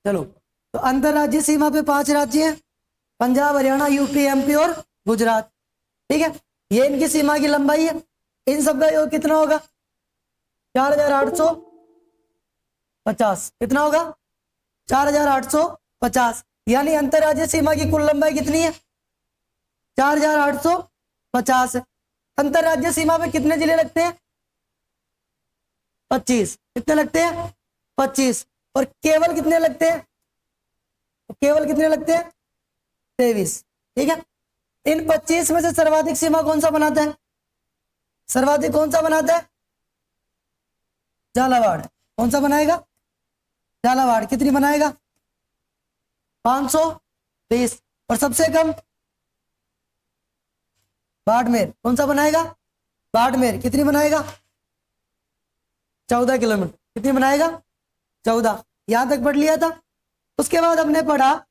चलो, तो अंतरराज्यीय सीमा पे 5 राज्य हैं, पंजाब, हरियाणा, यूपी, एमपी और गुजरात। ठीक है, ये इनकी सीमा की लंबाई है। इन सब का योग कितना होगा? 4850। कितना होगा? 4850। यानी अंतरराज्यीय सीमा की कुल लंबाई कितनी है? 4850। अंतरराज्यीय सीमा पे कितने जिले लगते हैं? 25। कितने लगते हैं? 25। और केवल कितने लगते हैं? केवल कितने लगते हैं? 23। ठीक है, इन 25 में से सर्वाधिक सीमा कौन सा बनाता है? सर्वाधिक कौन सा बनाता है? झालावाड़। कौन सा बनाएगा? झालावाड़। कितनी बनाएगा? 520। और सबसे कम बाड़मेर। कौन सा बनाएगा? बाड़मेर। कितनी बनाएगा? 14 किलोमीटर। कितनी बनाएगा? 14। यहां तक पढ़ लिया था। उसके बाद हमने पढ़ा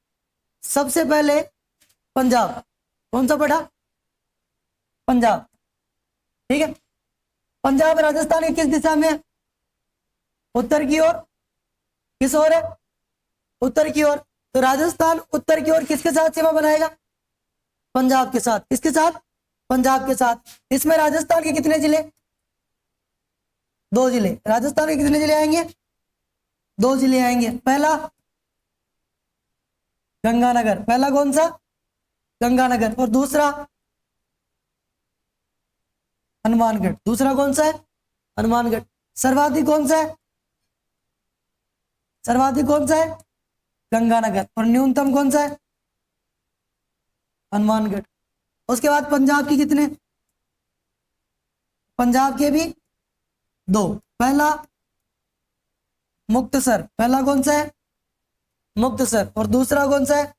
सबसे पहले पंजाब। कौन सा पढ़ा? पंजाब। ठीक है, पंजाब राजस्थान की किस दिशा में है? उत्तर की ओर। किस ओर है? उत्तर की ओर। तो राजस्थान उत्तर की ओर किसके साथ सीमा बनाएगा? पंजाब के साथ। किसके साथ? पंजाब के साथ। इसमें राजस्थान के कितने जिले? 2 जिले। राजस्थान के कितने जिले आएंगे? 2 जिले आएंगे। पहला गंगानगर। पहला कौन सा? गंगानगर। और दूसरा हनुमानगढ़। दूसरा कौन सा है? हनुमानगढ़। सर्वाधिक कौन सा है? सर्वाधिक कौन सा है? गंगानगर। और न्यूनतम कौन सा है? हनुमानगढ़। उसके बाद पंजाब की कितने? पंजाब के भी 2। पहला मुक्तसर। पहला कौन सा है? मुक्तसर। और दूसरा कौन सा है?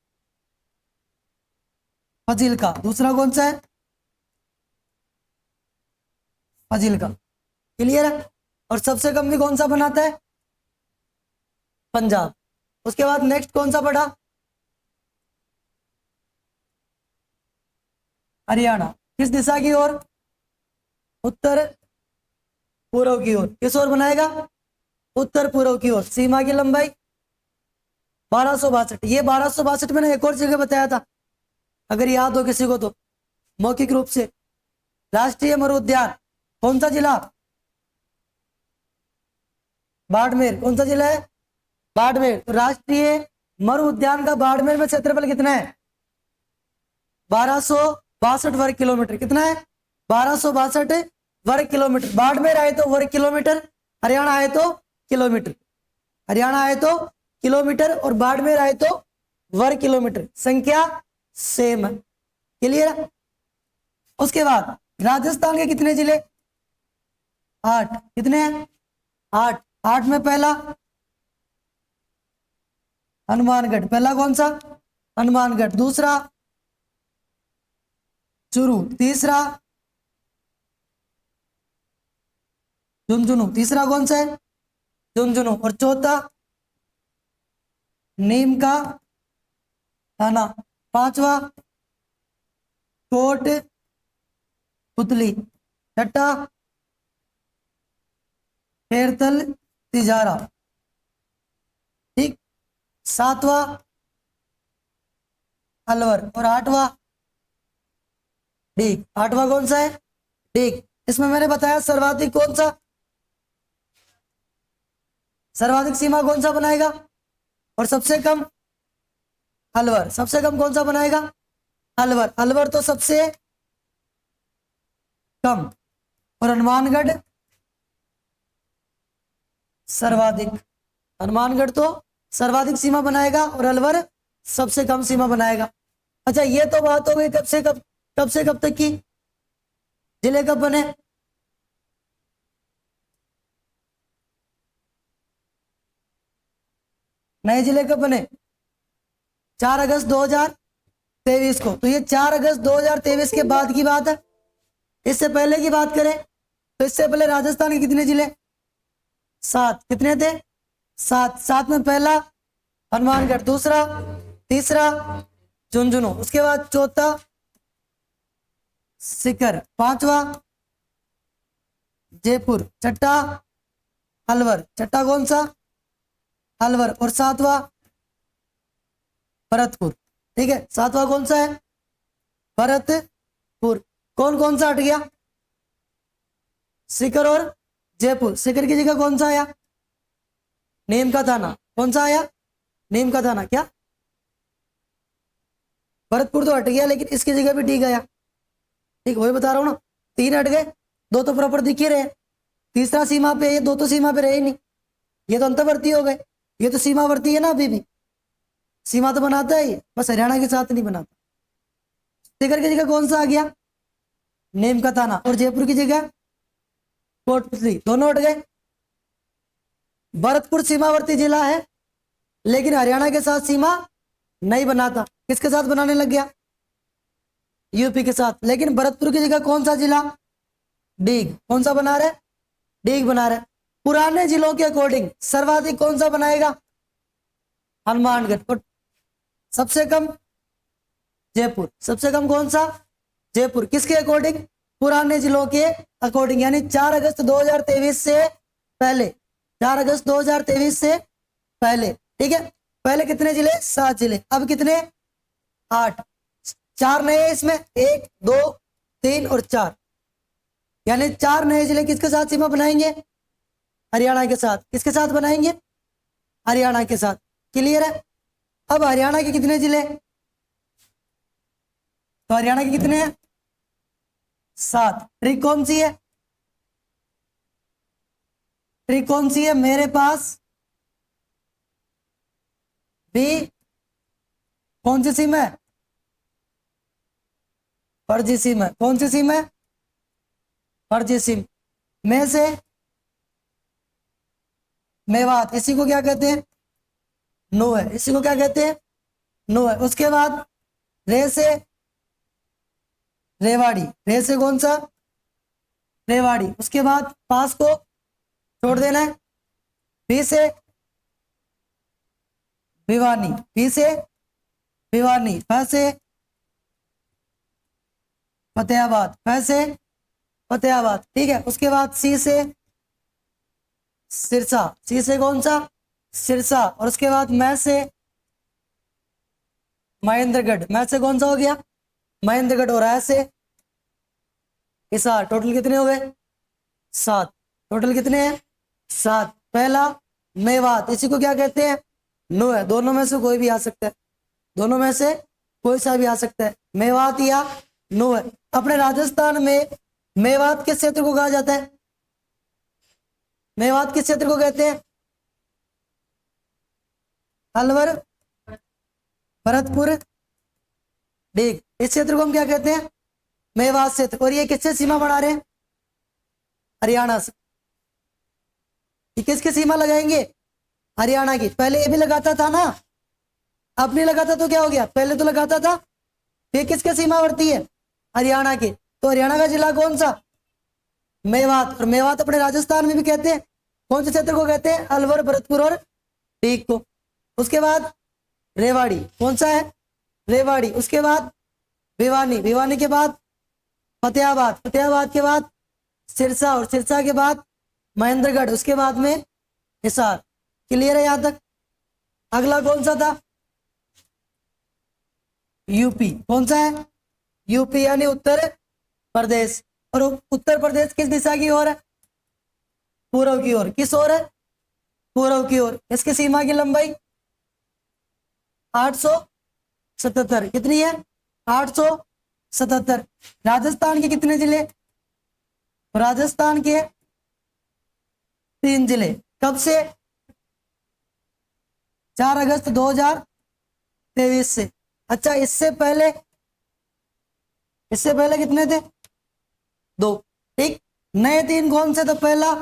फाजिल्का। दूसरा कौन सा है? फाजिल्का। क्लियर है? और सबसे कम भी कौन सा बनाता है? पंजाब। उसके बाद नेक्स्ट कौन सा पढ़ा? हरियाणा। किस दिशा की ओर? उत्तर पूर्व की ओर। किस ओर बनाएगा? उत्तर पूर्व की ओर। सीमा की लंबाई 1262। ये 1262 मैंने एक और जगह बताया था, अगर याद हो किसी को तो, मौखिक रूप से। राष्ट्रीय मरु उद्यान कौन सा जिला? बाड़मेर। कौन सा जिला है? बाड़मेर। तो राष्ट्रीय मरु उद्यान का बाड़मेर में क्षेत्रफल कितना है? 1262 वर्ग किलोमीटर। कितना है? 1262 वर्ग किलोमीटर। बाड़मेर आए तो वर्ग किलोमीटर, हरियाणा आए तो किलोमीटर। हरियाणा आए तो किलोमीटर और बाड़मेर आए तो वर्ग किलोमीटर। संख्या सेम है। क्लियर है? उसके बाद राजस्थान के कितने जिले? 8। कितने हैं? 8। 8 में पहला हनुमानगढ़। पहला कौन सा? हनुमानगढ़। दूसरा चूरू। तीसरा झुंझुनू। तीसरा कौन सा है? झुंझुनू। और चौथा नीम का थाना। पांचवा कोट पुतली। छठा खेरतल तिजारा। ठीक। सातवां अलवर। और आठवां ठीक। आठवां कौन सा है? ठीक। इसमें मैंने बताया सर्वाधिक कौन सा? सर्वाधिक सीमा कौन सा बनाएगा? और सबसे कम अलवर। सबसे कम कौन सा बनाएगा? अलवर। अलवर तो सबसे कम। और हनुमानगढ़ सर्वाधिक। हनुमानगढ़ तो सर्वाधिक सीमा बनाएगा और अलवर सबसे कम सीमा बनाएगा। अच्छा, ये तो बात हो गई कब से कब तक की? जिले कब बने? नए जिले कब बने? 4 अगस्त 2023 को। तो ये 4 अगस्त 2023 के बाद की बात है। इससे पहले की बात करें तो इससे पहले राजस्थान के कितने जिले? 7। कितने थे? 7। 7 में पहला हनुमानगढ़। दूसरा, तीसरा झुंझुनू। उसके बाद चौथा सीकर। पांचवा जयपुर। छठा अलवर। छठा कौन सा? अलवर। और सातवां भरतपुर। ठीक है, सातवां कौन सा है? भरतपुर। कौन कौन सा हट गया? सीकर और जयपुर। सीकर की जगह कौन सा आया? नीम का थाना। कौन सा आया? नीम का थाना। क्या? भरतपुर तो हट गया, लेकिन इसकी जगह भी डी गया। ठीक, वही बता रहा हूँ ना, 3 हट गए, 2 तो प्रॉपर दिख ही रहे, तीसरा सीमा पे, ये 2 तो सीमा पे रहे ही नहीं, ये तो अंतर्वर्ती हो गए, ये तो सीमावर्ती है ना, अभी भी सीमा तो बनाता है ये, बस हरियाणा के साथ नहीं बनाता। सीकर की जगह कौन सा आ गया? नीम का थाना। और जयपुर की जगह कोटपुतली। दोनों हट गए। भरतपुर सीमावर्ती जिला है, लेकिन हरियाणा के साथ सीमा नहीं बनाता। किसके साथ बनाने लग गया? यूपी के साथ। लेकिन भरतपुर की जगह कौन सा जिला? डीग। कौन सा बना रहे? डीग बना रहे। पुराने जिलों के अकॉर्डिंग सर्वाधिक कौन सा बनाएगा? हनुमानगढ़। और सबसे कम जयपुर। सबसे कम कौन सा? जयपुर। किसके अकॉर्डिंग? पुराने जिलों के अकॉर्डिंग, यानी 4 अगस्त 2023 से पहले। 4 अगस्त 2023 से पहले। ठीक है, पहले कितने जिले? 7 जिले, अब कितने? 8। 4 नए इसमें, 1 2 3 और 4, यानी 4 नए जिले किसके साथ सीमा बनाएंगे? हरियाणा के साथ। किसके साथ बनाएंगे? हरियाणा के साथ। क्लियर है? अब हरियाणा के कितने जिले? तो हरियाणा के कितने हैं? 7। ट्रिक कौन सी है? ट्रिक कौन सी है? मेरे पास भी कौन सी सिम है? फर्जी सिम है। कौन सी सिम है? फर्जी सिम। में से मेवात, इसी को क्या कहते हैं? नो है। इसी को क्या कहते हैं? नो है। उसके बाद रे से रेवाड़ी। रे से कौन सा? रेवाड़ी। उसके बाद पास को छोड़ देना है। पी से भिवानी। पी से भिवानी। फ से फतेहाबाद। फ से फतेहाबाद। ठीक है, उसके बाद सी से सिरसा। सी से कौन सा? सिरसा। और उसके बाद मैं से महेंद्रगढ़। मैं से कौन सा हो गया? महेंद्रगढ़। और ऐसे हिसार। टोटल कितने हो गए? 7। टोटल कितने हैं? 7। पहला मेवात, इसी को क्या कहते हैं? नो है। दोनों में से कोई भी आ सकता है, दोनों में से कोई सा भी आ सकता है, मेवात या नो है। अपने राजस्थान में मेवात किस क्षेत्र को कहा जाता है? मेवात किस क्षेत्र को कहते हैं? अलवर, भरतपुर, डीग, इस क्षेत्र को हम क्या कहते हैं? मेवात क्षेत्र। और ये किससे सीमा बढ़ा रहे हैं? हरियाणा से। ये किसकी सीमा लगाएंगे? हरियाणा की। पहले ये भी लगाता था ना, अब नहीं लगाता तो क्या हो गया? पहले तो लगाता था। ये किसके सीमावर्ती है? हरियाणा के। तो हरियाणा का जिला कौन सा? मेवात। और मेवात अपने राजस्थान में भी कहते हैं। कौन से क्षेत्र को कहते हैं? अलवर, भरतपुर और डीग को। उसके बाद रेवाड़ी। कौन सा है? रेवाड़ी। उसके बाद भिवानी। भिवानी के बाद फतेहाबाद। फतेहाबाद के बाद सिरसा। और सिरसा के बाद महेंद्रगढ़। उसके बाद में हिसार। क्लियर है यहां तक? अगला कौन सा था? यूपी। कौन सा है? यूपी यानी उत्तर प्रदेश। और उत्तर प्रदेश किस दिशा की ओर है? पूर्व की ओर। किस ओर है? पूर्व की ओर। इसकी सीमा की लंबाई 877। कितनी है? 877। राजस्थान के कितने जिले? राजस्थान के 3 जिले। कब से? 4 अगस्त 2023 से। अच्छा, इससे पहले कितने थे? 2। ठीक, नए 3 कौन से? तो पहला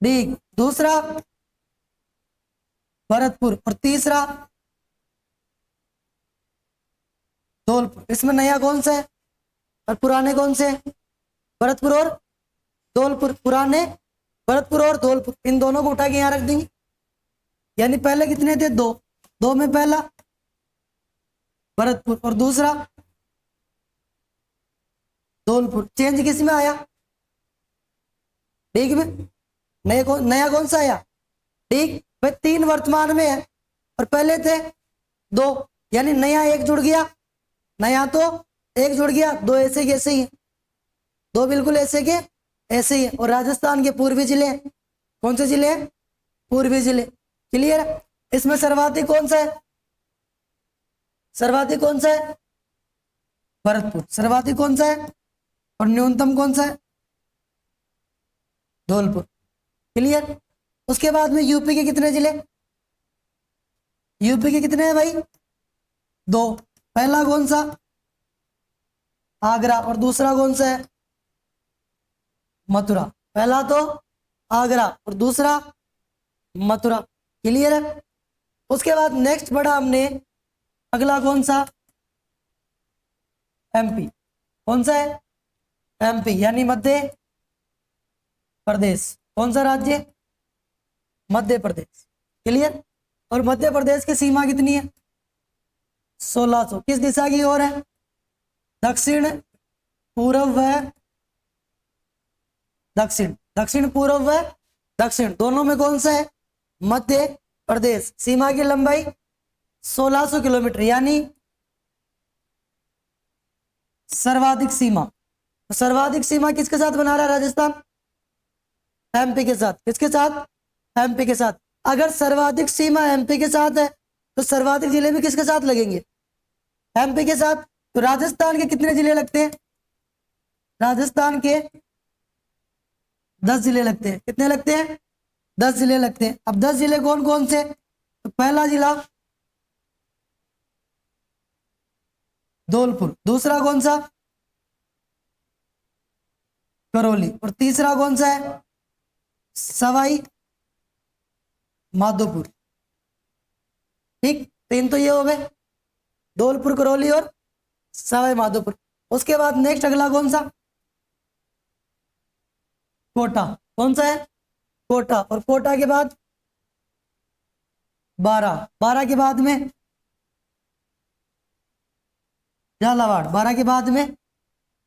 डीग, दूसरा भरतपुर और तीसरा धौलपुर। इसमें नया कौन सा है और पुराने कौन से? भरतपुर और धौलपुर। पुराने भरतपुर और धौलपुर, इन दोनों को उठा के यहां रख देंगे। यानी पहले कितने थे? 2। 2 में पहला भरतपुर और दूसरा धौलपुर। चेंज किस में आया? ठीक में। नया कौन सा आया? ठीक भाई, 3 वर्तमान में है और पहले थे 2, यानी नया एक जुड़ गया, नया तो एक जुड़ गया, 2 ऐसे के ऐसे ही है, 2 बिल्कुल ऐसे के ऐसे ही है। और राजस्थान के पूर्वी जिले हैं, कौन से जिले हैं? पूर्वी जिले। क्लियर है? इसमें सर्वाधिक कौन सा है? सर्वाधिक कौन सा है? भरतपुर। सर्वाधिक कौन सा है? और न्यूनतम कौन सा है? धौलपुर। क्लियर? उसके बाद में यूपी के कितने जिले? यूपी के कितने हैं भाई? 2। पहला कौन सा? आगरा। और दूसरा कौन सा है? मथुरा। पहला तो आगरा और दूसरा मथुरा। क्लियर है? उसके बाद नेक्स्ट बढ़ा हमने, अगला कौन सा? एमपी। कौन सा है? एमपी, यानी मध्य प्रदेश। कौन सा राज्य? मध्य प्रदेश। क्लियर? और मध्य प्रदेश की सीमा कितनी है? 1600। किस दिशा की ओर है? दक्षिण पूर्व व दक्षिण। दक्षिण पूर्व व दक्षिण दोनों में कौन सा है? मध्य प्रदेश। सीमा की लंबाई 1600 किलोमीटर, यानी सर्वाधिक सीमा। सर्वाधिक सीमा किसके साथ बना रहा है राजस्थान? एमपी के साथ। किसके साथ? एमपी के साथ। अगर सर्वाधिक सीमा एमपी के साथ है तो सर्वाधिक जिले भी किसके साथ लगेंगे? एमपी के साथ। तो राजस्थान के कितने जिले लगते हैं? राजस्थान के 10 जिले लगते हैं। कितने लगते हैं? 10 जिले लगते हैं। अब 10 जिले कौन कौन से? तो पहला जिला धौलपुर। दूसरा कौन सा? करौली। और तीसरा कौन सा है? सवाई माधोपुर। ठीक, 3 तो ये हो गए, धौलपुर, करौली और सवाई माधोपुर। उसके बाद नेक्स्ट अगला कौन सा? कोटा। कौन सा है? कोटा। और कोटा के बाद 12। 12 के बाद में झालावाड़। 12 के बाद में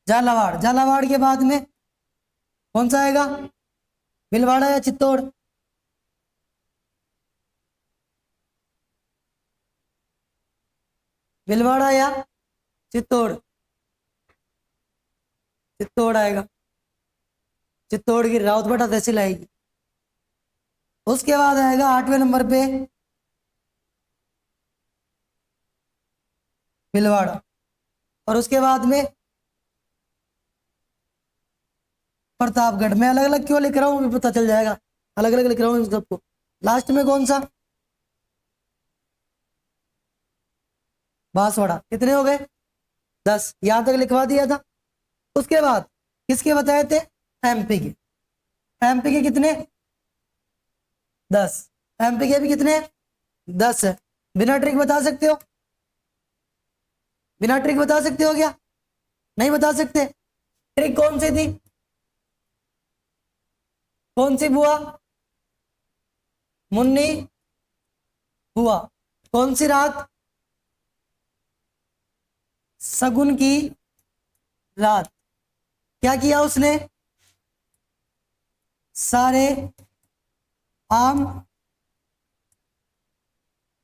झालावाड़। झालावाड़ के बाद में कौन सा आएगा? भीलवाड़ा या चित्तौड़? भीलवाड़ा या चित्तौड़? चित्तौड़ आएगा। चित्तौड़ की राउतबटा तहसील आएगी। उसके बाद आएगा 8वें नंबर पे भीलवाड़ा। और उसके बाद में प्रतापगढ़। मैं अलग अलग क्यों लिख रहा हूँ पता चल जाएगा, अलग अलग लिख रहा हूँ इन सबको। लास्ट में कौन सा? बांसवाड़ा। कितने हो गए? 10। यहां तक लिखवा दिया था। उसके बाद किसके बताए थे? एमपी के। एमपी के कितने? 10। एमपी के भी कितने? 10 है। बिना ट्रिक बता सकते हो? बिना ट्रिक बता सकते हो क्या? नहीं बता सकते? ट्रिक कौन सी थी? कौन सी बुआ? मुन्नी बुआ। कौन सी रात? शगुन की रात। क्या किया उसने? सारे आम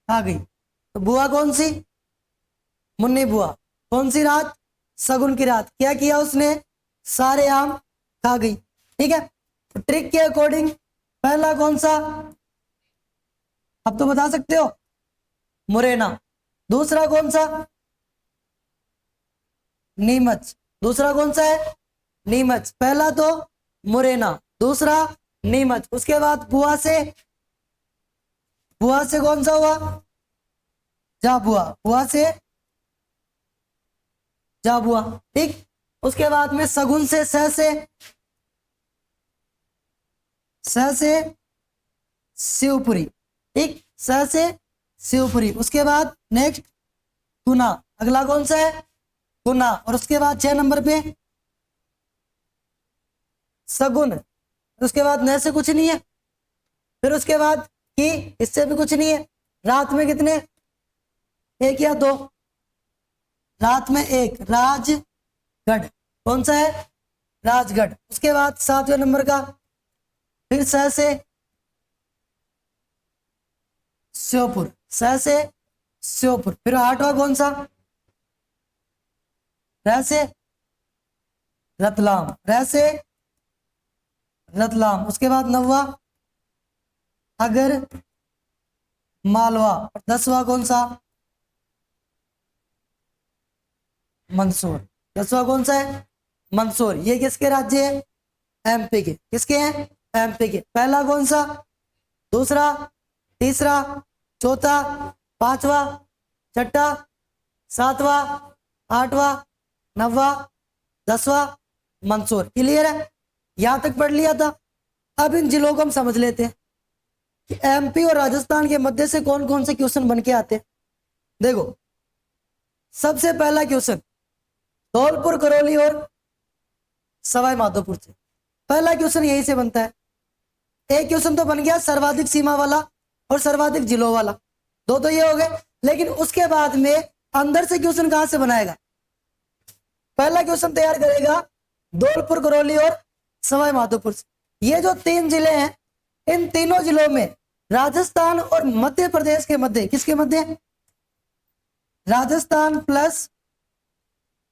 खा गई। तो बुआ कौन सी? मुन्नी बुआ। कौन सी रात? शगुन की रात। क्या किया उसने? सारे आम खा गई। ठीक है, तो ट्रिक के अकॉर्डिंग पहला कौन सा? अब तो बता सकते हो, मुरैना। दूसरा कौन सा? नीमच। दूसरा कौन सा है? नीमच। पहला तो मुरैना, दूसरा नीमच। उसके बाद बुआ से, बुआ से कौन सा हुआ? झाबुआ। बुआ से झाबुआ। ठीक, उसके बाद में शगुन से, स से शिवपुरी। ठीक, स से शिवपुरी। उसके बाद नेक्स्ट गुना। अगला कौन सा है? गुना। और उसके बाद 6 नंबर पे सगुन। उसके बाद न से कुछ नहीं है। फिर उसके बाद की, इससे भी कुछ नहीं है। रात में कितने? 1 या 2? रात में 1, राजगढ़। कौन सा है? राजगढ़। उसके बाद 7वें नंबर का फिर स से श्योपुर। स से श्योपुर। फिर 8वां कौन सा? र से रतलाम, र से रतलाम। उसके बाद 9वां अगर मालवा। 10वां कौन सा? मंदसौर। 10वां कौन सा है? मंदसौर। ये किसके राज्य है? एमपी के। किसके हैं? एमपी के। पहला कौन सा? दूसरा, तीसरा, चौथा, पांचवा, छठा, सातवां, आठवां, 9वां, 10वां मंदसौर। क्लियर है? यहां तक पढ़ लिया था। अब इन जिलों को हम समझ लेते हैं कि एमपी और राजस्थान के मध्य से कौन कौन से क्वेश्चन बन के आते हैं। देखो, सबसे पहला क्वेश्चन धौलपुर, करौली और सवाई माधोपुर से। पहला क्वेश्चन यही से बनता है। एक क्वेश्चन तो बन गया सर्वाधिक सीमा वाला और सर्वाधिक जिलों वाला, दो तो ये हो गए। लेकिन उसके बाद में अंदर से क्वेश्चन कहां से बनाएगा? पहला क्वेश्चन तैयार करेगा धौलपुर, करौली और सवाई माधोपुर से। ये जो 3 जिले हैं, इन तीनों जिलों में राजस्थान और मध्य प्रदेश के मध्य, किसके मध्य? राजस्थान प्लस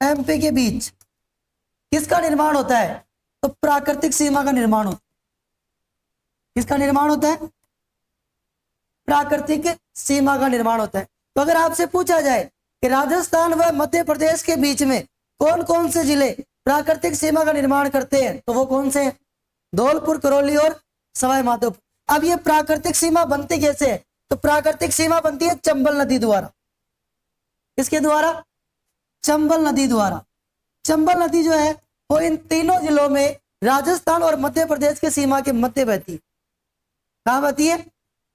एमपी के बीच किसका निर्माण होता है? तो प्राकृतिक सीमा का निर्माण होता है। किसका निर्माण होता है? प्राकृतिक सीमा का निर्माण होता है। तो अगर आपसे पूछा जाए कि राजस्थान व मध्य प्रदेश के बीच में कौन कौन से जिले प्राकृतिक सीमा का निर्माण करते हैं, तो वो कौन से हैं? धौलपुर, करौली और सवाई माधोपुर। अब ये प्राकृतिक सीमा बनती कैसे है? तो प्राकृतिक सीमा बनती है चंबल नदी द्वारा। किसके द्वारा? चंबल नदी द्वारा। चंबल नदी जो है वो इन तीनों जिलों में राजस्थान और मध्य प्रदेश के सीमा के मध्य बहती है। कहां बहती है?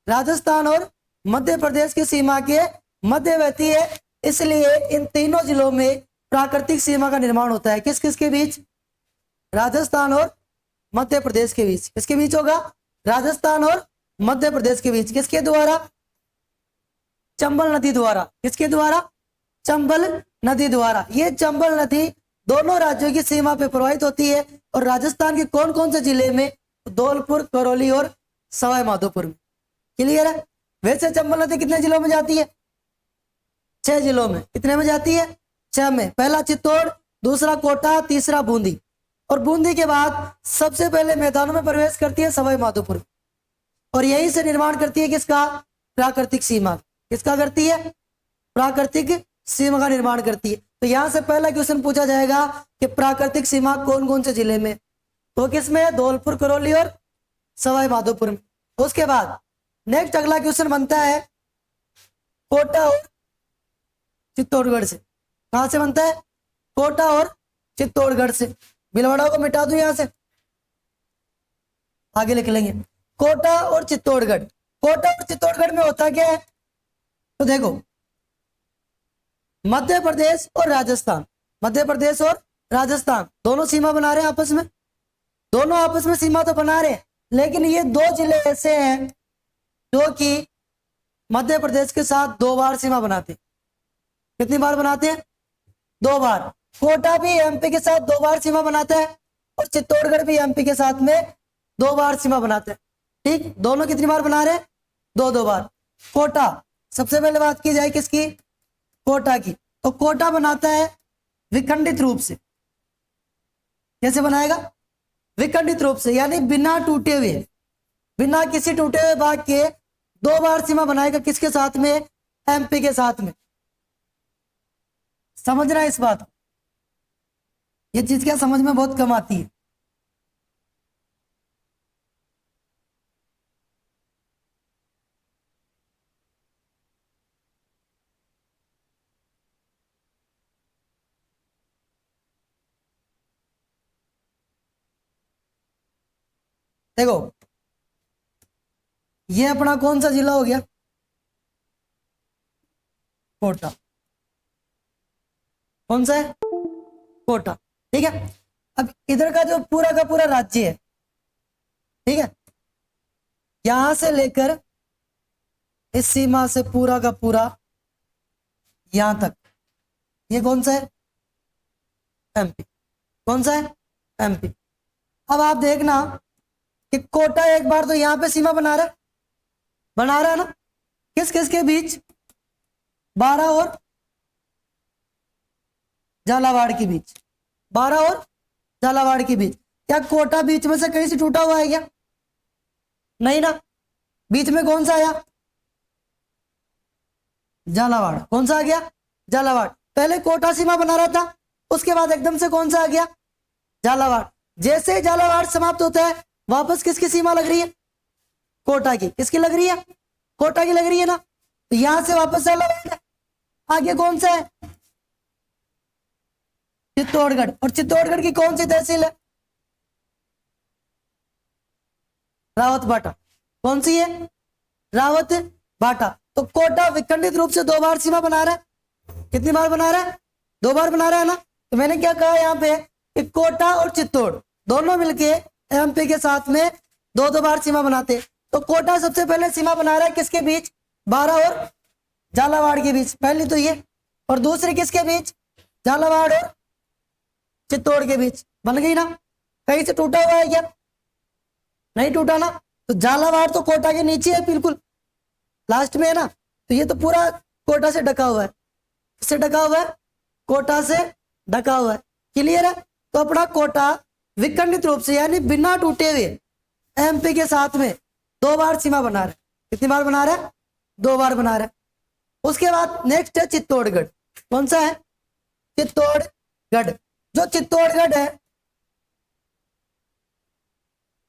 राजस्थान और मध्य प्रदेश की सीमा के मध्य बहती है। इसलिए इन तीनों जिलों में प्राकृतिक सीमा का निर्माण होता है। किस किस के बीच? राजस्थान और मध्य प्रदेश के बीच। किसके बीच होगा? राजस्थान और मध्य प्रदेश के बीच। किसके द्वारा? चंबल नदी द्वारा। किसके द्वारा? चंबल नदी द्वारा। ये चंबल नदी दोनों राज्यों की सीमा पे प्रवाहित होती है। और राजस्थान के कौन कौन से जिले में? धौलपुर, करौली और सवाई माधोपुर में। क्लियर है? वैसे चंबल नदी कितने जिलों में जाती है? 6 जिलों में। कितने में जाती है? 6 में। पहला चित्तौड़, दूसरा कोटा, तीसरा बूंदी। और बूंदी के बाद सबसे पहले मैदानों में प्रवेश करती है सवाई माधोपुर। और यहीं से निर्माण करती है किसका? प्राकृतिक सीमा। किसका करती है? प्राकृतिक सीमा का निर्माण करती है। तो यहां से पहला क्वेश्चन पूछा जाएगा कि प्राकृतिक सीमा कौन कौन से जिले में? तो किसमें है? धौलपुर, करौली और सवाई माधोपुर में। उसके बाद नेक्स्ट अगला क्वेश्चन बनता है कोटा और चित्तौड़गढ़ से। कहां से बनता है? कोटा और चित्तौड़गढ़ से। भीलवाड़ा को मिटा दूं यहां से, आगे लिख लेंगे कोटा और चित्तौड़गढ़। कोटा और चित्तौड़गढ़ में होता क्या है? तो देखो, मध्य प्रदेश और राजस्थान, मध्य प्रदेश और राजस्थान दोनों सीमा बना रहे हैं आपस में। दोनों आपस में सीमा तो बना रहे हैं, लेकिन ये 2 जिले ऐसे हैं जो कि मध्य प्रदेश के साथ 2 बार सीमा बनाते हैं। कितनी बार बनाते हैं? 2 बार। कोटा भी एमपी के साथ 2 बार सीमा बनाता है और चित्तौड़गढ़ भी एमपी के साथ में 2 बार सीमा बनाता है। ठीक, दोनों कितनी बार बना रहे हैं? 2-2 बार। कोटा, सबसे पहले बात की जाए किसकी? कोटा की। तो कोटा बनाता है विखंडित रूप से। कैसे बनाएगा? विखंडित रूप से, यानी बिना टूटे हुए, बिना किसी टूटे हुए भाग के 2 बार सीमा बनाएगा। किसके साथ में? एमपी के साथ में। समझना इस बात को, ये चीज क्या समझ में बहुत कम आती है। देखो, ये अपना कौन सा जिला हो गया? कोटा। कौन सा है? कोटा। ठीक है। अब इधर का जो पूरा का पूरा राज्य है, ठीक है, यहां से लेकर इस सीमा से पूरा का पूरा यहां तक, ये कौन सा है? एमपी। कौन सा है? एमपी। अब आप देखना कि कोटा एक बार तो यहां पे सीमा बना रहा है ना? किस किस के बीच? 12 और झालावाड़ के बीच, 12 और झालावाड़ के बीच। क्या कोटा बीच में से कहीं से टूटा हुआ है क्या? नहीं ना। बीच में कौन सा आया? झालावाड़। कौन सा आ गया? झालावाड़। पहले कोटा सीमा बना रहा था, उसके बाद एकदम से कौन सा आ गया? झालावाड़। जैसे ही झालावाड़ समाप्त होता है वापस किसकी सीमा लग रही है? कोटा की। किसकी लग रही है? कोटा की लग रही है ना। तो यहां से वापस झालावाड़ है। आगे कौन सा है? चित्तौड़गढ़। और चित्तौड़गढ़ की कौन सी तहसील है? रावत बाटा। कौन सी है? रावत बाटा। तो कोटा विखंडित रूप से 2 बार सीमा बना रहा है। कितनी बार बना रहा है? 2 बार बना रहा है ना। तो मैंने क्या कहा यहाँ पे कि कोटा और चित्तौड़ दोनों मिलके एमपी के साथ में 2-2 बार सीमा बनाते। तो कोटा सबसे पहले सीमा बना रहा है किसके बीच? 12 और झालावाड़ के बीच। पहली तो ये, और दूसरी किसके बीच? झालावाड़ और चित्तौड़ के बीच। बन गई ना। कहीं से टूटा हुआ है क्या? नहीं टूटा ना। तो झालावाड़ तो कोटा के नीचे है, बिल्कुल लास्ट में है ना। तो ये तो पूरा कोटा से ढका हुआ है। किससे ढका हुआ है? कोटा से ढका हुआ है। क्लियर है। तो अपना कोटा विखंडित रूप से यानी बिना टूटे हुए एमपी के साथ में 2 बार सीमा बना रहा है। कितनी बार बना रहा है? 2 बार बना रहा है। उसके बाद नेक्स्ट है चित्तौड़गढ़। कौन सा है? चित्तौड़गढ़। जो चित्तौड़गढ़ है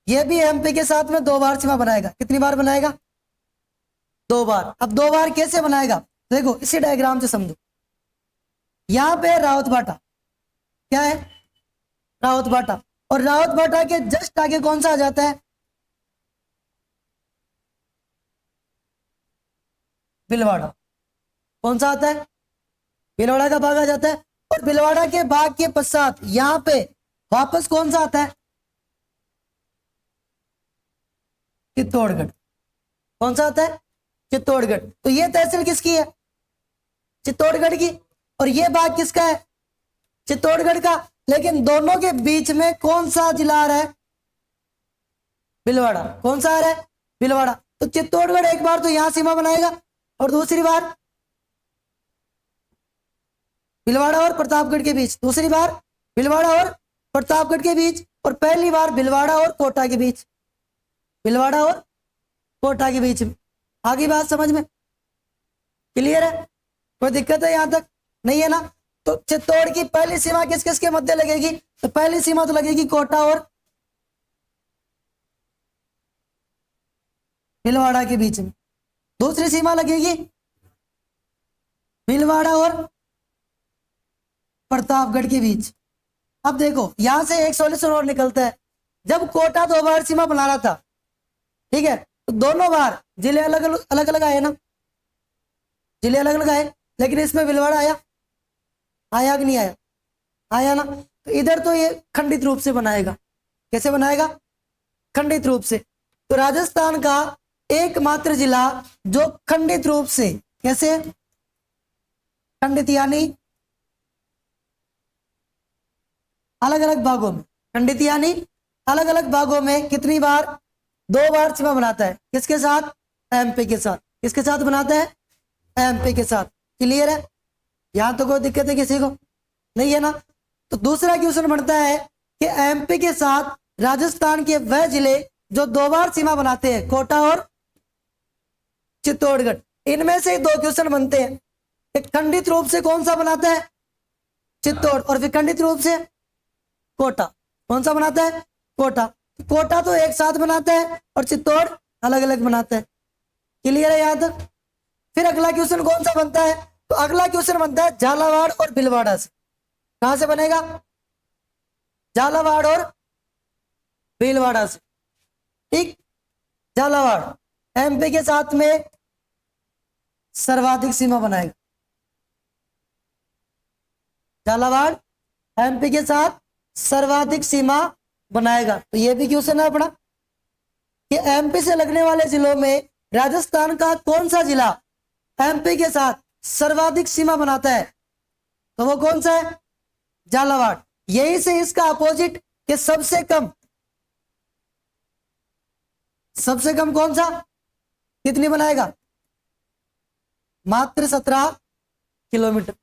यह भी एमपी के साथ में 2 बार सीमा बनाएगा। कितनी बार बनाएगा? 2 बार। अब 2 बार कैसे बनाएगा? देखो इसी डायग्राम से समझो। यहां पे रावत बाटा। क्या है? रावत बाटा। और रावत बाटा के जस्ट आगे कौन सा आ जाता है? भीलवाड़ा। कौन सा आता है? भीलवाड़ा का भाग आ जाता है। और भीलवाड़ा के भाग के पश्चात यहां पे वापस कौन सा आता है? चित्तौड़गढ़। कौन सा आता है? चित्तौड़गढ़। तो ये तहसील किसकी है? चित्तौड़गढ़ की। और ये भाग किसका है? चित्तौड़गढ़ का। लेकिन दोनों के बीच में कौन सा जिला आ रहा है? भीलवाड़ा। कौन सा आ रहा है? भीलवाड़ा। तो चित्तौड़गढ़ एक बार तो यहां सीमा बनाएगा और दूसरी बार भीलवाड़ा और प्रतापगढ़ के बीच, दूसरी बार भीलवाड़ा और प्रतापगढ़ के बीच, और पहली बार भीलवाड़ा और कोटा के बीच। भीलवाड़ा और कोटा के बीच में। आगे बात समझ में क्लियर है? कोई दिक्कत है यहां तक? नहीं है ना। तो चित्तौड़ की पहली सीमा किस किस के मध्य लगेगी? तो पहली सीमा तो लगेगी कोटा और भीलवाड़ा के बीच में। दूसरी सीमा लगेगी भीलवाड़ा और प्रतापगढ़ के बीच। अब देखो यहां से एक सॉल्यूशन और निकलता है। जब कोटा 2 बार सीमा बना रहा था, ठीक है, तो दोनों बार जिले अलग अलग आए ना। जिले अलग अलग आए, लेकिन इसमें भीलवाड़ा आया? आया कि नहीं आया? आया ना। तो इधर तो ये खंडित रूप से बनाएगा। कैसे बनाएगा? खंडित रूप से। तो राजस्थान का एकमात्र जिला जो खंडित रूप से, कैसे खंडित यानी अलग अलग भागों में, खंडित यानी अलग अलग भागों में कितनी बार? 2 बार सीमा बनाता है। किसके साथ? एमपी के साथ। किसके साथ बनाता है? एमपी के साथ। क्लियर है? यहां तो कोई दिक्कत है किसी को? नहीं है ना। तो दूसरा क्वेश्चन बनता है कि एमपी के साथ राजस्थान के वह जिले जो 2 बार सीमा बनाते हैं, कोटा और चित्तौड़गढ़। इनमें से 2 क्वेश्चन बनते हैं। एक खंडित रूप से कौन सा बनाता है? चित्तौड़। और विखंडित रूप से कोटा। कौन सा बनाता है? कोटा। कोटा तो एक साथ बनाता है और चित्तौड़ अलग अलग बनाता है। क्लियर है यहां तक? फिर अगला क्वेश्चन कौन सा बनता है? तो अगला क्वेश्चन बनता है झालावाड़ और भीलवाड़ा से। कहां से बनेगा? झालावाड़ और भीलवाड़ा से। ठीक। झालावाड़ एमपी के साथ में सर्वाधिक सीमा बनाएगा। झालावाड़ एमपी के साथ सर्वाधिक सीमा बनाएगा। तो यह भी क्वेश्चन है अपना कि एमपी से लगने वाले जिलों में राजस्थान का कौन सा जिला एमपी के साथ सर्वाधिक सीमा बनाता है? तो वो कौन सा है? झालावाड़। यही से इसका अपोजिट कि सबसे कम कौन सा? कितनी बनाएगा? मात्र 17 किलोमीटर।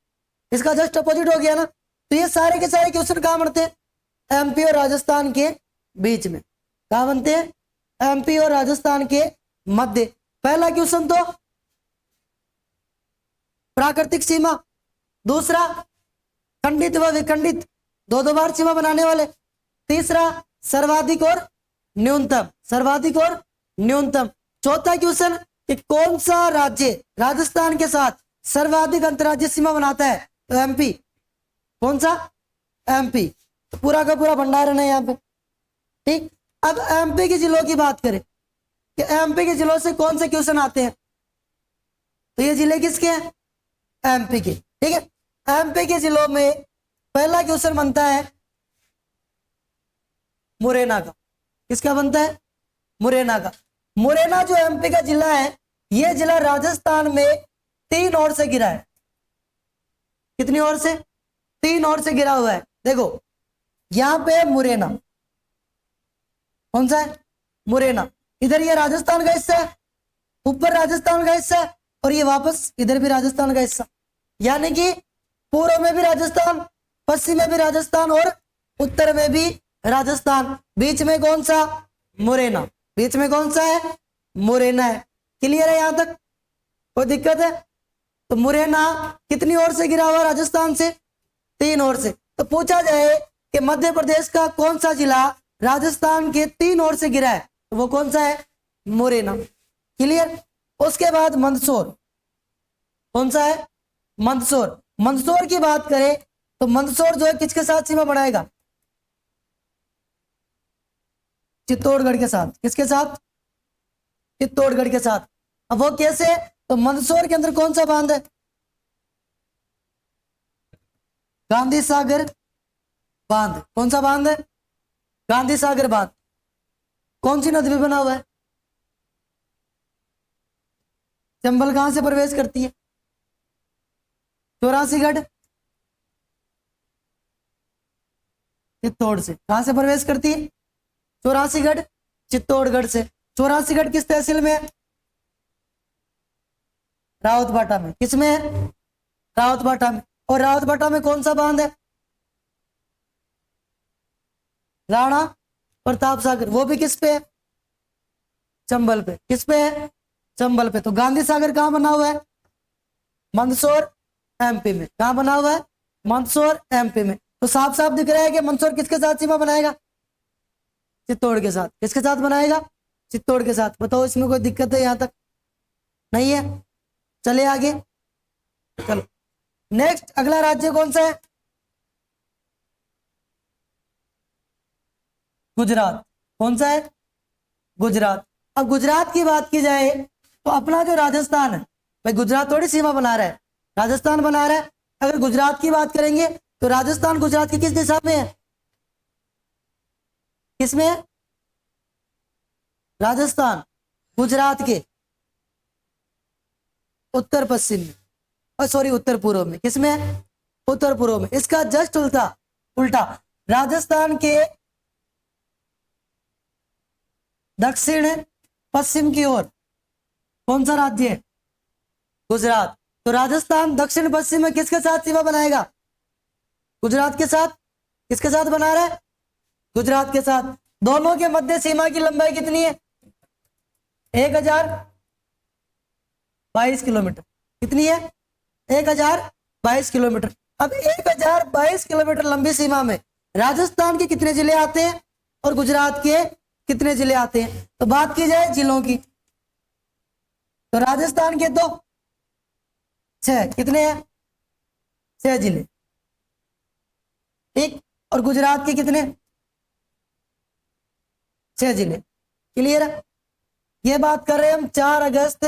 इसका जस्ट अपोजिट हो गया ना। तो ये सारे के सारे क्वेश्चन कहाँ बनते हैं? एमपी और राजस्थान के बीच में। कहाँ बनते हैं? एमपी और राजस्थान के मध्य। पहला क्वेश्चन तो प्राकृतिक सीमा, दूसरा खंडित व विखंडित, दो दो बार सीमा बनाने वाले, तीसरा सर्वाधिक और न्यूनतम, सर्वाधिक और न्यूनतम। चौथा क्वेश्चन कि कौन सा राज्य राजस्थान के साथ सर्वाधिक अंतर्राज्यीय सीमा बनाता है? तो एमपी। कौन सा? एमपी। तो पूरा का पूरा भंडारण है यहाँ पे। ठीक, अब एमपी के जिलों की बात करें कि एमपी के जिलों से कौन से क्वेश्चन आते हैं? तो ये जिले किसके हैं? एमपी के। ठीक है, एमपी के जिलों में पहला क्वेश्चन बनता है मुरैना का। किसका बनता है? मुरैना का। मुरैना जो एमपी का जिला है, यह जिला राजस्थान में 3 ओर से घिरा है। कितनी ओर से? 3 ओर से घिरा हुआ है। देखो यहां पे मुरैना, कौन सा है? मुरैना। इधर ये राजस्थान का हिस्सा है, ऊपर राजस्थान का हिस्सा है, और ये वापस इधर भी राजस्थान का हिस्सा। यानी कि पूर्व में भी राजस्थान, पश्चिम में भी राजस्थान और उत्तर में भी राजस्थान। बीच में कौन सा? मुरैना। बीच में कौन सा है? मुरैना है। क्लियर है? यहां तक कोई दिक्कत है? तो मुरैना कितनी ओर से घिरा हुआ? राजस्थान से 3 ओर से। तो पूछा जाए कि मध्य प्रदेश का कौन सा जिला राजस्थान के 3 ओर से घिरा है, तो वो कौन सा है? मुरैना। क्लियर? उसके बाद मंदसौर, कौन सा है? मंदसौर। मंदसौर की बात करें तो मंदसौर जो है किसके साथ सीमा बनाएगा? चित्तौड़गढ़ के साथ। किसके साथ? चित्तौड़गढ़ के साथ। अब वो कैसे? तो मंदसौर के अंदर कौन सा बांध है? गांधी सागर बांध। कौन सा बांध है? गांधी सागर बांध। कौन सी नदी में बना हुआ है? चंबल कहां से प्रवेश करती है? चौरासीगढ़ चित्तौड़ से। कहां से प्रवेश करती है? चौरासीगढ़ चित्तौड़गढ़ से। चौरासीगढ़ किस तहसील में है? रावतबाटा में। किसमें है? रावतबाटा में। और रावतबाटा में कौन सा बांध है? राणा प्रताप सागर। वो भी किस पे है? चंबल पे। किस पे है? चंबल पे। तो गांधी सागर कहां बना हुआ है? मंदसौर एमपी में। कहां बना हुआ है? मंदसौर एमपी में। तो साफ साफ दिख रहा है कि मंदसौर किसके साथ सीमा बनाएगा? चित्तौड़ के साथ। किसके साथ बनाएगा? चित्तौड़ के साथ। बताओ इसमें कोई दिक्कत है? यहां तक नहीं है? चले आगे। चलो नेक्स्ट, अगला राज्य कौन सा है? गुजरात। कौन सा है? गुजरात। अब गुजरात की बात की जाए तो अपना जो राजस्थान है, भाई गुजरात थोड़ी सीमा बना रहा है, राजस्थान बना रहा है। अगर गुजरात की बात करेंगे तो राजस्थान गुजरात की किस दिशा में है? किसमें है? राजस्थान गुजरात के उत्तर पश्चिम में, और सॉरी उत्तर पूर्व में। किसमें है? उत्तर पूर्व में। इसका जस्ट उल्टा उल्टा राजस्थान के दक्षिण पश्चिम की ओर कौन सा राज्य है? गुजरात। तो राजस्थान दक्षिण पश्चिम में किसके साथ सीमा बनाएगा? गुजरात के साथ। किसके साथ बना रहा है? गुजरात के साथ। दोनों के मध्य सीमा की लंबाई कितनी है? 1022 किलोमीटर। कितनी है? 1022 किलोमीटर। अब 1022 किलोमीटर लंबी सीमा में राजस्थान के कितने जिले आते हैं और गुजरात के कितने जिले आते हैं? तो बात की जाए जिलों की तो राजस्थान के तो 6, कितने हैं? 6 जिले। ठीक, और गुजरात के कितने? 6 जिले। क्लियर है? ये बात कर रहे हैं हम 4 अगस्त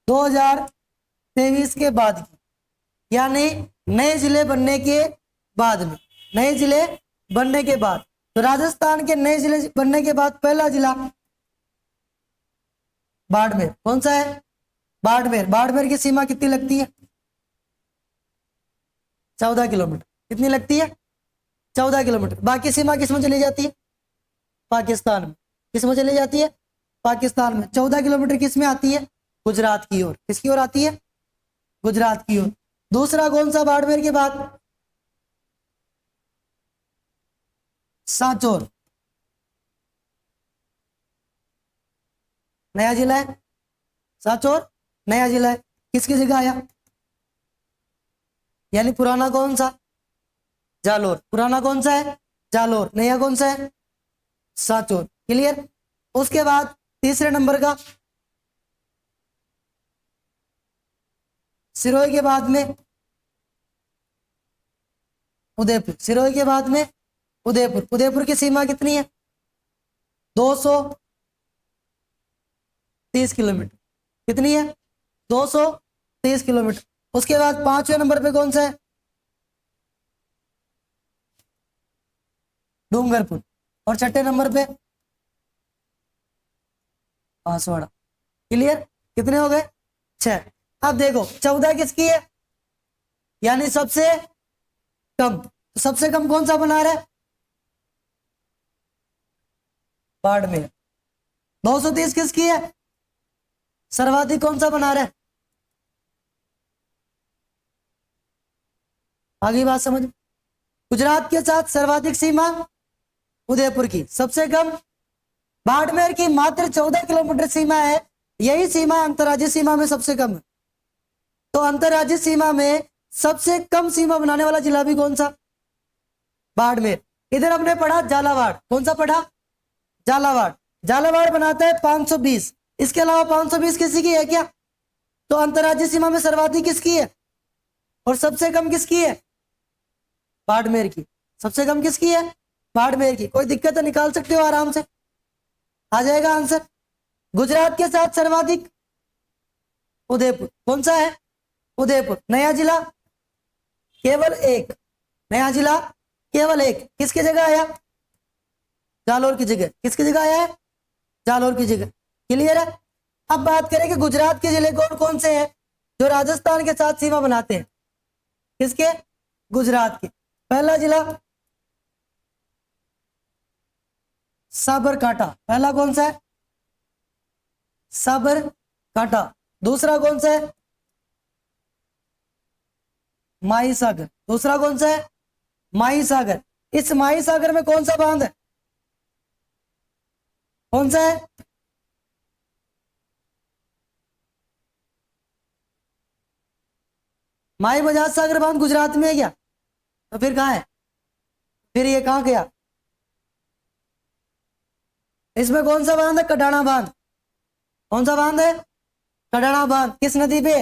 2023 के बाद की, यानी नए जिले बनने के बाद में। नए जिले बनने के बाद तो राजस्थान के नए जिले बनने के बाद पहला जिला बाड़मेर। कौन सा है? बाड़मेर। बाड़मेर की सीमा कितनी लगती है? 14 किलोमीटर। कितनी लगती है? 14 किलोमीटर। बाकी सीमा किसमें चली जाती है? पाकिस्तान में। किसमें चली जाती है? पाकिस्तान में। 14 किलोमीटर किसमें आती है? गुजरात की ओर। किसकी ओर आती है? गुजरात की ओर। दूसरा कौन सा बाड़मेर के बाद? सांचौर, नया जिला है। सांचौर नया जिला है, किसकी जगह आया? यानी पुराना कौन सा? जालोर। पुराना कौन सा है? जालोर। नया कौन सा है? सांचौर। क्लियर। उसके बाद तीसरे नंबर का सिरोही के बाद में उदयपुर। सिरोही के बाद में उदयपुर। उदयपुर की सीमा कितनी है? 230 किलोमीटर। कितनी है? 230 किलोमीटर। उसके बाद पांचवें नंबर पे कौन सा है? डूंगरपुर। और छठे नंबर पे बांसवाड़ा। क्लियर। कितने हो गए? 6। अब देखो 14 किसकी है? यानी सबसे कम। तो सबसे कम कौन सा बना रहा है? बाड़मेर। 230 किसकी है? सर्वाधिक कौन सा बना रहा है? आगे बात समझ। गुजरात के साथ सर्वाधिक सीमा उदयपुर की, सबसे कम बाड़मेर की मात्र 14 किलोमीटर सीमा है। यही सीमा अंतर्राज्यीय सीमा में सबसे कम है। तो अंतर्राज्यीय सीमा में सबसे कम सीमा बनाने वाला जिला भी कौन सा? बाड़मेर। इधर हमने पढ़ा झालावाड़। कौन सा पढ़ा? झालावाड़। झालावाड़ बनाता है 520। इसके अलावा 520 किसी की है क्या? तो अंतर्राज्यीय सीमा में सर्वाधिक किसकी है और सबसे कम किसकी है? बाड़मेर की। सबसे कम किसकी है? बाड़मेर की। कोई दिक्कत है, निकाल सकते हो आराम से, आ जाएगा आंसर। गुजरात के साथ सर्वाधिक उदयपुर। कौन सा है? उदयपुर। नया जिला केवल एक। नया जिला केवल एक। किसकी जगह आया? जालोर की जगह। किसकी जगह आया है? जालोर की जगह। क्लियर है। अब बात करें कि गुजरात के जिले कौन कौन से हैं जो राजस्थान के साथ सीमा बनाते हैं? किसके? गुजरात के। पहला जिला साबरकांठा। पहला कौन सा है? साबरकांठा। दूसरा कौन सा है? माही सागर। दूसरा कौन सा है? माही सागर। इस माही सागर में कौन सा बांध है? कौन सा है? माही बजाज सागर बांध गुजरात में है क्या? तो फिर कहाँ है? फिर ये कहाँ गया? इसमें कौन सा बांध है? कडाणा बांध। कौन सा बांध है? कडाणा बांध। किस नदी पे?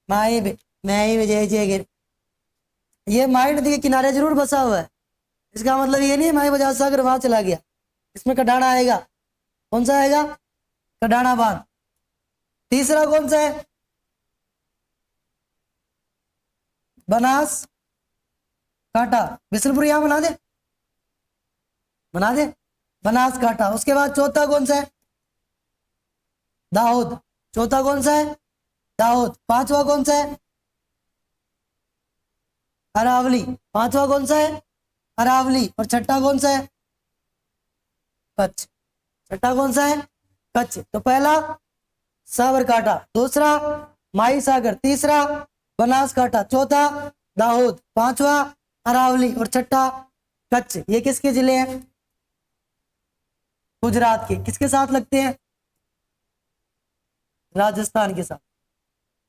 माही पे। माही में जय जय गिर। ये माही नदी के किनारे जरूर बसा हुआ है। इसका मतलब ये नहीं है माही बजाज सागर वहां चला गया। इसमें कडाणा आएगा। कौन सा आएगा? कडाणा बांध। तीसरा कौन सा है? बनास कांटा। बिशनपुर यहां बना दे, बना दे बनास कांटा। उसके बाद चौथा कौन सा है? दाहोद। चौथा कौन सा है? दाहोद। पांचवा कौन सा है? अरावली। पांचवा कौन सा है? अरावली। और छठा कौन सा है? कच्छ। छठा कौन सा है? कच्छ। तो पहला साबरकांठा, दूसरा माही सागर, तीसरा बनासकांठा, चौथा दाहोद, पांचवा अरावली और छठा कच्छ। ये किसके जिले हैं? गुजरात के। किसके साथ लगते हैं? राजस्थान के साथ।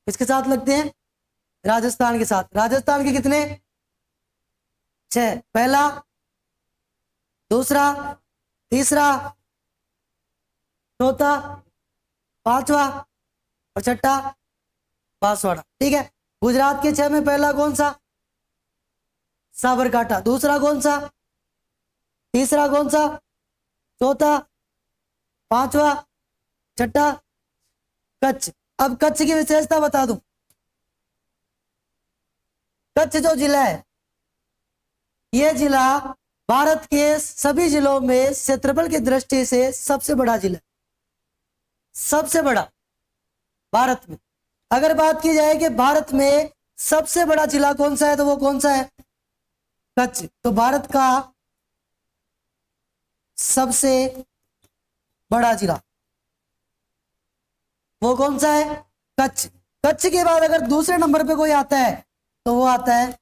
किसके साथ लगते हैं? राजस्थान के साथ। राजस्थान के कितने? 6। पहला, दूसरा, तीसरा, चौथा, पांचवा और छठा बांसवाड़ा। ठीक है। गुजरात के 6 में पहला कौन सा? साबरकांठा। दूसरा कौन सा? तीसरा कौन सा? चौथा, पांचवा, छठा कच्छ। अब कच्छ की विशेषता बता दूं। कच्छ जो जिला है, यह जिला भारत के सभी जिलों में क्षेत्रफल की दृष्टि से सबसे बड़ा जिला, सबसे बड़ा भारत में। अगर बात की जाए कि भारत में सबसे बड़ा जिला कौन सा है, तो वो कौन सा है? कच्छ। तो भारत का सबसे बड़ा जिला वो कौन सा है? कच्छ। कच्छ के बाद अगर दूसरे नंबर पे कोई आता है तो वो आता है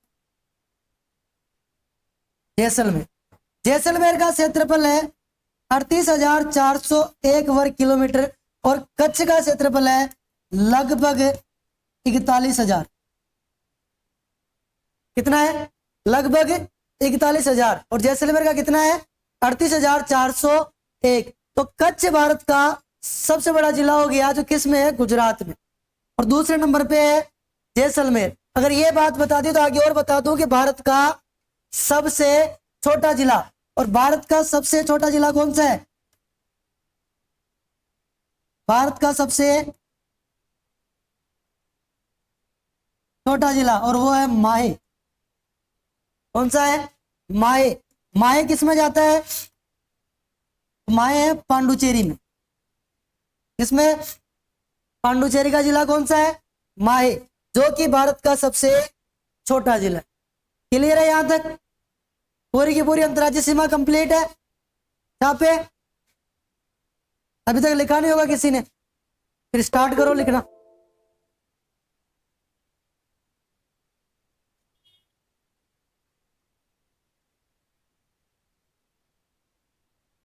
जैसलमेर। जैसलमेर का क्षेत्रफल है 38,401 वर्ग किलोमीटर और कच्छ का क्षेत्रफल है लगभग 41,000। कितना है? लगभग 41,000। और जैसलमेर का कितना है? 38,401। तो कच्छ भारत का सबसे बड़ा जिला हो गया, जो किस में है? गुजरात में। और दूसरे नंबर पे है जैसलमेर। अगर ये बात बता दी तो आगे और बता दूं कि भारत का सबसे छोटा जिला, और भारत का सबसे छोटा जिला कौन सा है? भारत का सबसे छोटा जिला, और वो है माहे। कौन सा है? माहे। माहे किस में जाता है? माहे है पांडुचेरी में। किसमें? पांडुचेरी का जिला कौन सा है? माहे, जो कि भारत का सबसे छोटा जिला। क्लियर है? यहां तक पूरी की पूरी अंतर्राज्यीय सीमा कंप्लीट है। यहाँ पे अभी तक लिखा नहीं होगा किसी ने, फिर स्टार्ट करो लिखना।